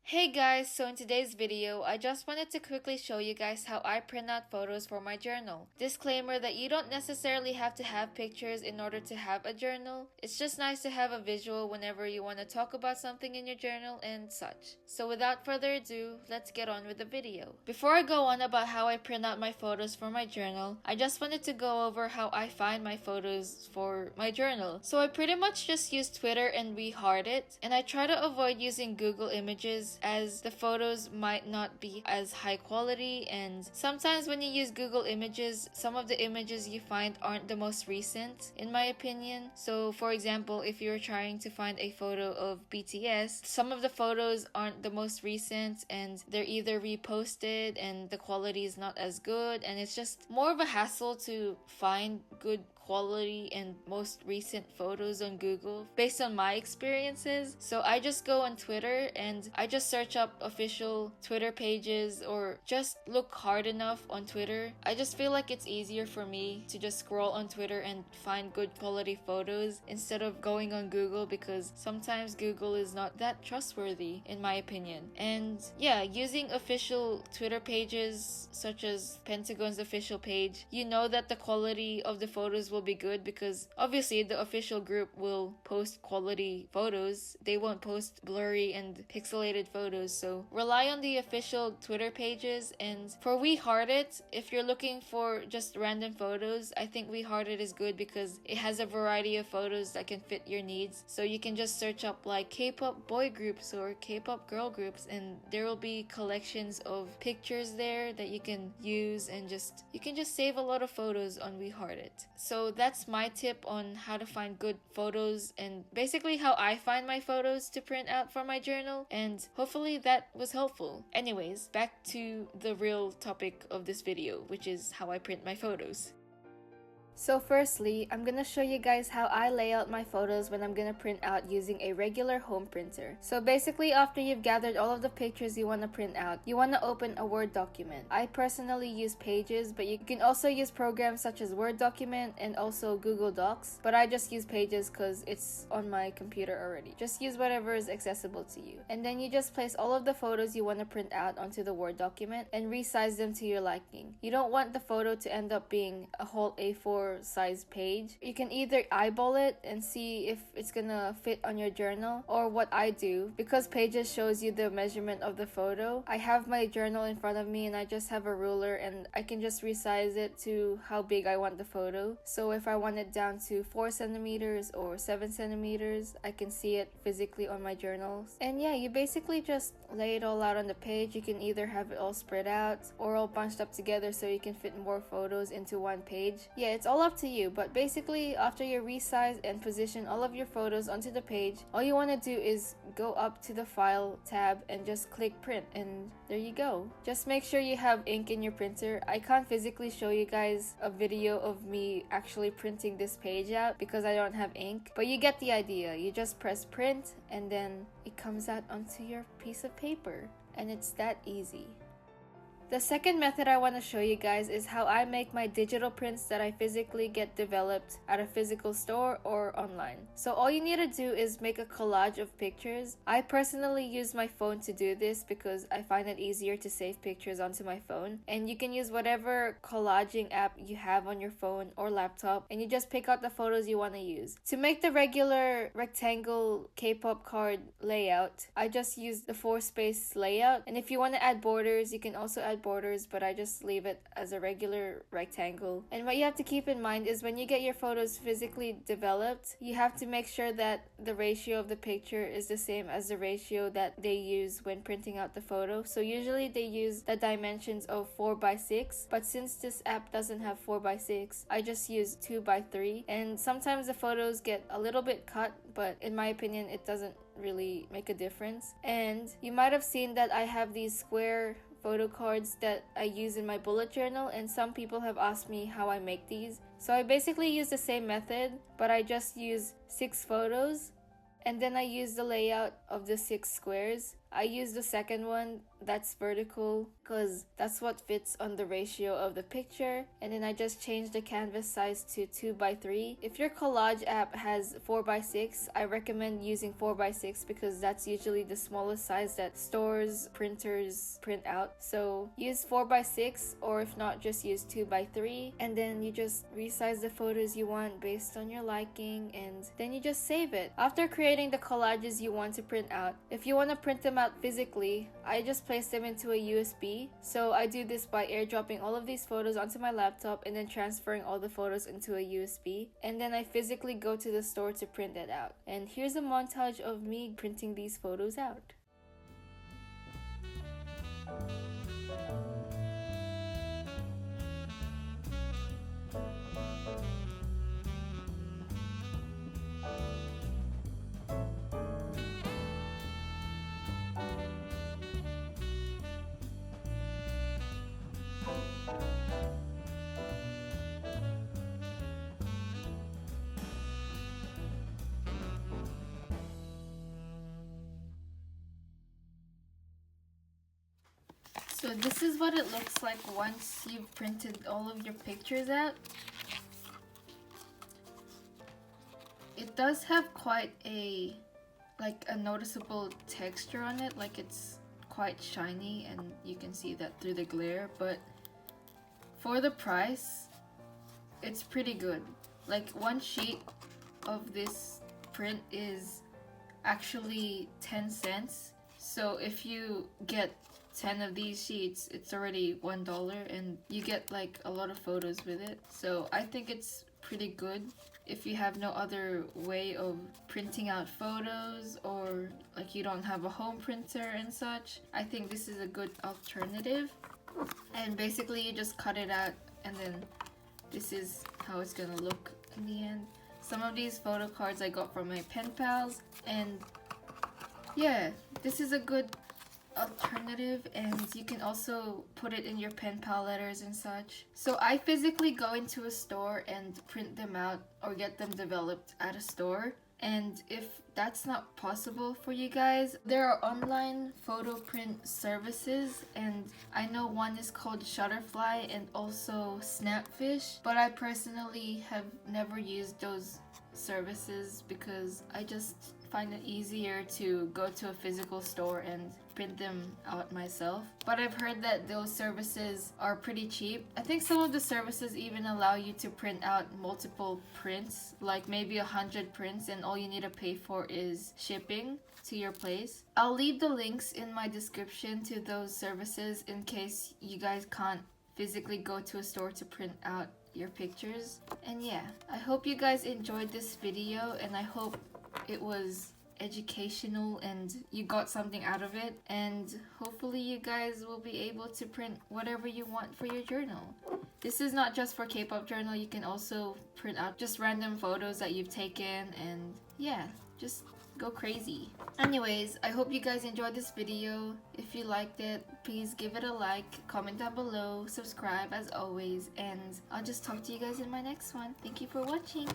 Hey guys, so in today's video, I just wanted to quickly show you guys how I print out photos for my journal. Disclaimer that you don't necessarily have to have pictures in order to have a journal. It's just nice to have a visual whenever you want to talk about something in your journal and such. So without further ado, let's get on with the video. Before I go on about how I print out my photos for my journal, I just wanted to go over how I find my photos for my journal. So I pretty much just use Twitter and WeHeartIt, and I try to avoid using Google Images as the photos might not be as high quality, and sometimes when you use Google Images, some of the images you find aren't the most recent in my opinion. So for example, if you're trying to find a photo of BTS, some of the photos aren't the most recent and they're either reposted and the quality is not as good, and it's just more of a hassle to find good quality and most recent photos on Google based on my experiences. So I just go on Twitter and I just search up official Twitter pages or just look hard enough on Twitter. I just feel like it's easier for me to just scroll on Twitter and find good quality photos instead of going on Google, because sometimes Google is not that trustworthy in my opinion. And yeah, using official Twitter pages such as Pentagon's official page, you know that the quality of the photos will be good because obviously the official group will post quality photos. They won't post blurry and pixelated photos. So rely on the official Twitter pages. And for WeHeartIt, if you're looking for just random photos, I think WeHeartIt is good because it has a variety of photos that can fit your needs. So you can just search up like K-pop boy groups or K-pop girl groups, and there will be collections of pictures there that you can use, and you can just save a lot of photos on WeHeartIt. So that's my tip on how to find good photos and basically how I find my photos to print out for my journal, and hopefully that was helpful. Anyways, back to the real topic of this video, which is how I print my photos. So firstly, I'm gonna show you guys how I lay out my photos when I'm gonna print out using a regular home printer. So basically, after you've gathered all of the pictures you want to print out, you want to open a Word document. I personally use Pages, but you can also use programs such as Word document and also Google Docs, but I just use Pages because it's on my computer already. Just use whatever is accessible to you. And then you just place all of the photos you want to print out onto the Word document and resize them to your liking. You don't want the photo to end up being a whole A4 size page. You can either eyeball it and see if it's gonna fit on your journal, or what I do, because Pages shows you the measurement of the photo, I have my journal in front of me and I just have a ruler and I can just resize it to how big I want the photo. So if I want it down to 4 centimeters or 7 centimeters, I can see it physically on my journals. And yeah, you basically just lay it all out on the page. You can either have it all spread out or all bunched up together so you can fit more photos into one page. Yeah, it's all up to you, but basically after you resize and position all of your photos onto the page, all you want to do is go up to the File tab and just click Print, and there you go. Just make sure you have ink in your printer. I can't physically show you guys a video of me actually printing this page out because I don't have ink, but you get the idea. You just press Print and then it comes out onto your piece of paper, and it's that easy. The second method I want to show you guys is how I make my digital prints that I physically get developed at a physical store or online. So all you need to do is make a collage of pictures. I personally use my phone to do this because I find it easier to save pictures onto my phone. And you can use whatever collaging app you have on your phone or laptop, and you just pick out the photos you want to use. To make the regular rectangle K-pop card layout, I just use the 4-space layout. And if you want to add borders, you can also add borders, but I just leave it as a regular rectangle. And what you have to keep in mind is when you get your photos physically developed, you have to make sure that the ratio of the picture is the same as the ratio that they use when printing out the photo. So usually they use the dimensions of 4:6, but since this app doesn't have 4:6, I just use 2:3, and sometimes the photos get a little bit cut, but in my opinion it doesn't really make a difference. And you might have seen that I have these square photo cards that I use in my bullet journal, and some people have asked me how I make these. So I basically use the same method, but I just use 6 photos, and then I use the layout of the 6 squares. I use the second one that's vertical because that's what fits on the ratio of the picture, and then I just change the canvas size to 2x3. If your collage app has 4x6, I recommend using 4x6 because that's usually the smallest size that stores, printers print out. So use 4x6, or if not, just use 2x3, and then you just resize the photos you want based on your liking, and then you just save it. After creating the collages you want to print out, if you want to print them out physically, I just place them into a USB. So I do this by airdropping all of these photos onto my laptop and then transferring all the photos into a USB, and then I physically go to the store to print it out. And here's a montage of me printing these photos out. So this is what it looks like once you've printed all of your pictures out. It does have quite a noticeable texture on it, like it's quite shiny and you can see that through the glare, but for the price, it's pretty good. Like one sheet of this print is actually 10 cents. So if you get 10 of these sheets, it's already $1 and you get like a lot of photos with it. So I think it's pretty good if you have no other way of printing out photos, or like you don't have a home printer and such. I think this is a good alternative. And basically you just cut it out, and then this is how it's gonna look in the end. Some of these photo cards I got from my pen pals, and yeah, this is a good alternative, and you can also put it in your pen pal letters and such. So I physically go into a store and print them out or get them developed at a store. And if that's not possible for you guys, there are online photo print services, and I know one is called Shutterfly and also Snapfish, but I personally have never used those services because I just find it easier to go to a physical store and print them out myself. But I've heard that those services are pretty cheap. I think some of the services even allow you to print out multiple prints, like maybe 100 prints, and all you need to pay for is shipping to your place. I'll leave the links in my description to those services in case you guys can't physically go to a store to print out your pictures. And yeah, I hope you guys enjoyed this video, and I hope it was educational and you got something out of it, and hopefully you guys will be able to print whatever you want for your journal. This is not just for K-pop journal, you can also print out just random photos that you've taken, and yeah, just go crazy. Anyways, I hope you guys enjoyed this video. If you liked it, please give it a like, comment down below, subscribe as always, and I'll just talk to you guys in my next one. Thank you for watching.